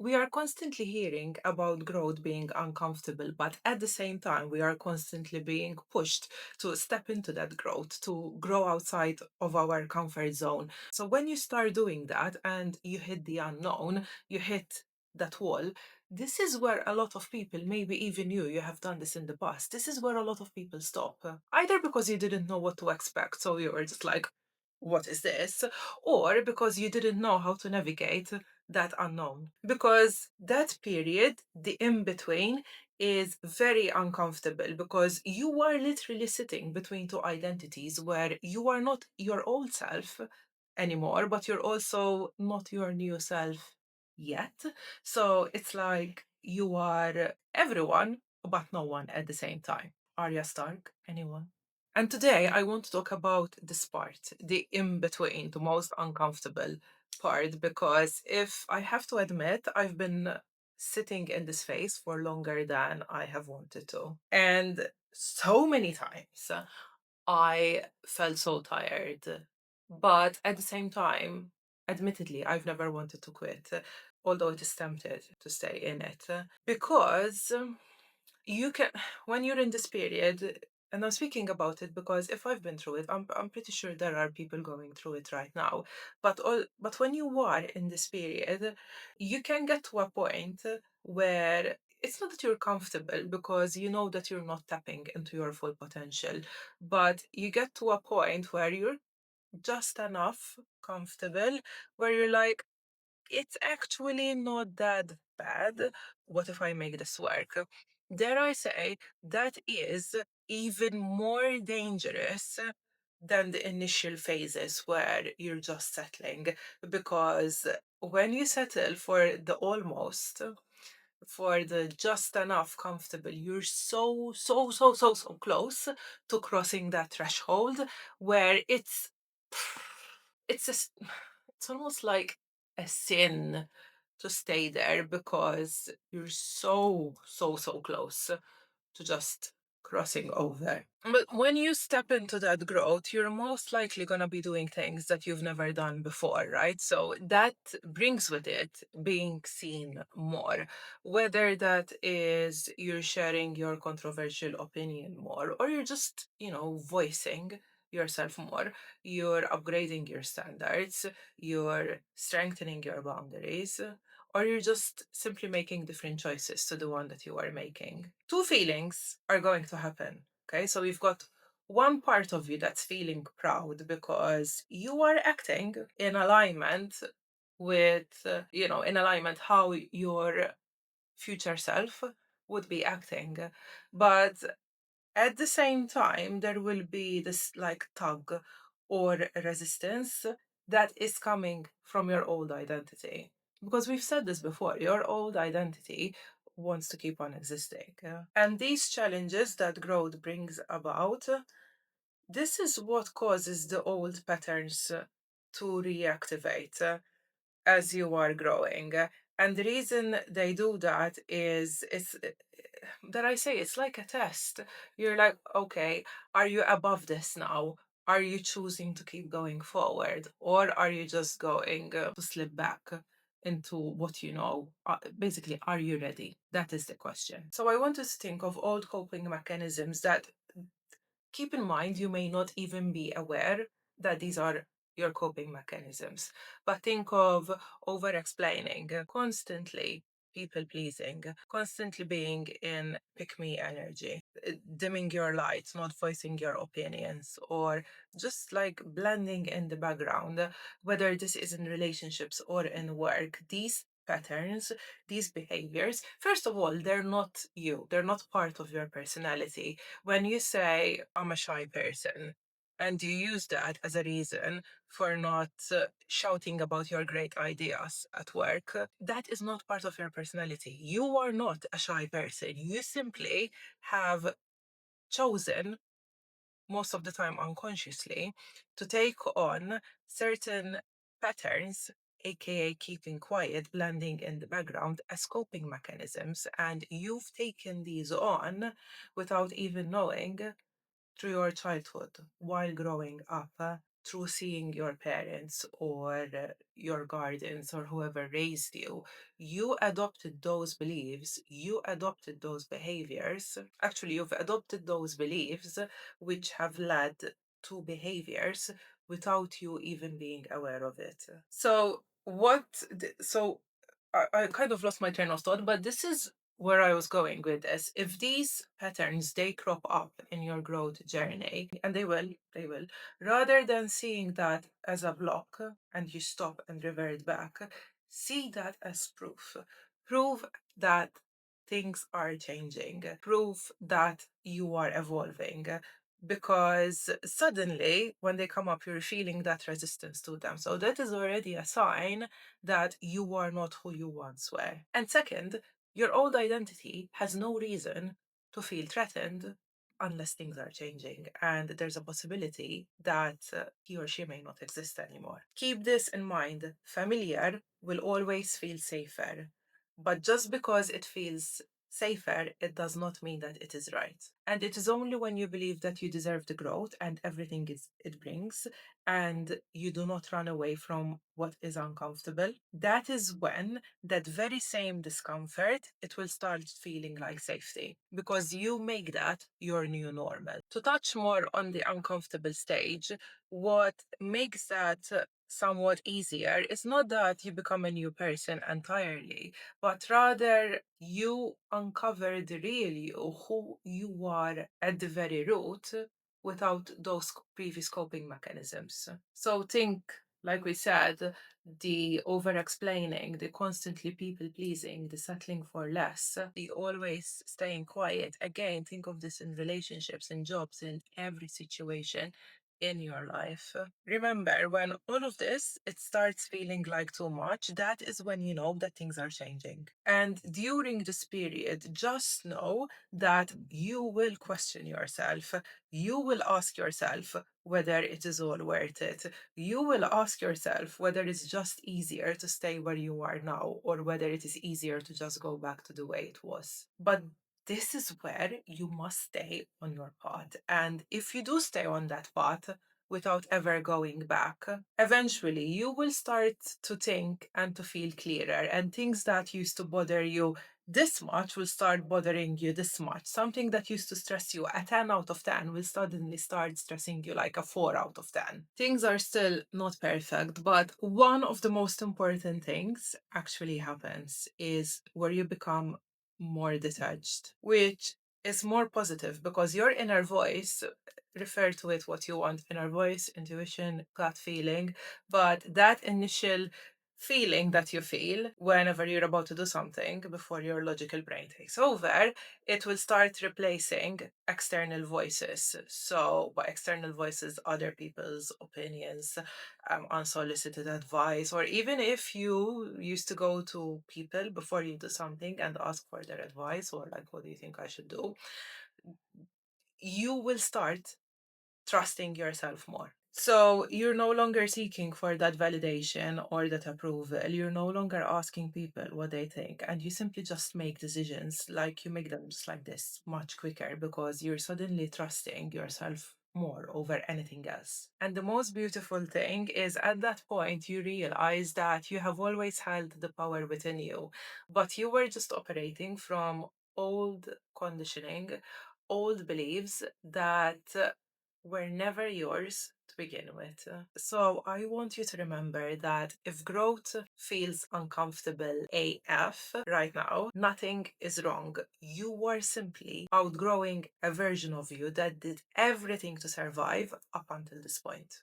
We are constantly hearing about growth being uncomfortable, but at the same time, we are constantly being pushed to step into that growth, to grow outside of our comfort zone. So when you start doing that and you hit the unknown, you hit that wall, this is where a lot of people, maybe even you have done this in the past. This is where a lot of people stop. Either because you didn't know what to expect, so you were just like, what is this? Or because you didn't know how to navigate that unknown. Because that period, the in between, is very uncomfortable because you are literally sitting between two identities where you are not your old self anymore, but you're also not your new self yet. So it's like you are everyone, but no one at the same time. Arya Stark, anyone? And today I want to talk about this part, the in between, the most uncomfortable part, because if I have to admit, I've been sitting in this phase for longer than I have wanted to. And so many times I felt so tired. But at the same time, admittedly, I've never wanted to quit, although it is tempted to stay in it. Because you can, when you're in this period, and I'm speaking about it because if I've been through it, I'm pretty sure there are people going through it right now. But when you are in this period, you can get to a point where it's not that you're comfortable because you know that you're not tapping into your full potential, but you get to a point where you're just enough comfortable where you're like, it's actually not that bad. What if I make this work? Dare I say, that is even more dangerous than the initial phases where you're just settling. Because when you settle for the almost, for the just enough comfortable, you're so close to crossing that threshold where it's a, it's almost like a sin to stay there because you're so close to just crossing over. But when you step into that growth, you're most likely going to be doing things that you've never done before, right? So that brings with it being seen more, whether that is you're sharing your controversial opinion more, or you're just, voicing yourself more, you're upgrading your standards, you're strengthening your boundaries, or you're just simply making different choices to the one that you are making. Two feelings are going to happen. Okay, so we've got one part of you that's feeling proud because you are acting in alignment with, in alignment how your future self would be acting. But at the same time, there will be this like tug or resistance that is coming from your old identity. Because we've said this before, your old identity wants to keep on existing. And these challenges that growth brings about, this is what causes the old patterns to reactivate as you are growing. And the reason they do that is it's that I say it's like a test. You're like, okay, are you above this now? Are you choosing to keep going forward? Or are you just going to slip back into what you know? Basically, are you ready? That is the question. So I want us to think of old coping mechanisms that, keep in mind, you may not even be aware that these are your coping mechanisms. But think of over explaining, constantly people pleasing, constantly being in pick me energy, dimming your lights, not voicing your opinions, or just like blending in the background, whether this is in relationships or in work. These patterns, these behaviors, first of all, they're not you, they're not part of your personality. When you say, I'm a shy person, and you use that as a reason for not shouting about your great ideas at work, that is not part of your personality. You are not a shy person. You simply have chosen, most of the time unconsciously, to take on certain patterns, aka keeping quiet, blending in the background, as coping mechanisms. And you've taken these on without even knowing through your childhood while growing up. through seeing your parents or your guardians or whoever raised you, you adopted those beliefs, you adopted those behaviors. Actually, you've adopted those beliefs which have led to behaviors without you even being aware of it. So, I kind of lost my train of thought, but this is where I was going with this. If these patterns they crop up in your growth journey, and they will, rather than seeing that as a block and you stop and revert back, see that as proof. Proof that things are changing, proof that you are evolving. Because suddenly, when they come up, you're feeling that resistance to them. So, that is already a sign that you are not who you once were. And second, your old identity has no reason to feel threatened unless things are changing and there's a possibility that he or she may not exist anymore. Keep this in mind. Familiar will always feel safer, but just because it feels safer, it does not mean that it is right. And it is only when you believe that you deserve the growth and everything it brings, and you do not run away from what is uncomfortable, that is when that very same discomfort, it will start feeling like safety because you make that your new normal. To touch more on the uncomfortable stage, what makes that somewhat easier is not that you become a new person entirely, but rather you uncover the real you, who you are at the very root, without those previous coping mechanisms. So think, like we said, the over explaining, the constantly people pleasing, the settling for less, the always staying quiet. Again, think of this in relationships, in jobs, in every situation in your life. Remember, when all of this it starts feeling like too much, that is when you know that things are changing. And during this period, just know that you will question yourself. You will ask yourself whether it is all worth it. You will ask yourself whether it's just easier to stay where you are now or whether it is easier to just go back to the way it was. But this is where you must stay on your path. And if you do stay on that path without ever going back, eventually you will start to think and to feel clearer. And things that used to bother you this much will start bothering you this much. Something that used to stress you a 10 out of 10 will suddenly start stressing you like a 4 out of 10. Things are still not perfect, but one of the most important things actually happens is where you become more detached, which is more positive because your inner voice, refer to it what you want, inner voice, intuition, gut feeling, but that initial feeling that you feel whenever you're about to do something before your logical brain takes over, it will start replacing external voices. So, by external voices, other people's opinions, unsolicited advice, or even if you used to go to people before you do something and ask for their advice, or like, what do you think I should do? You will start trusting yourself more. So you're no longer seeking for that validation or that approval. You're no longer asking people what they think. And you simply just make decisions, like you make them just like this much quicker because you're suddenly trusting yourself more over anything else. And the most beautiful thing is at that point, you realize that you have always held the power within you, but you were just operating from old conditioning, old beliefs that were never yours to begin with. So I want you to remember that if growth feels uncomfortable AF right now, nothing is wrong. You are simply outgrowing a version of you that did everything to survive up until this point.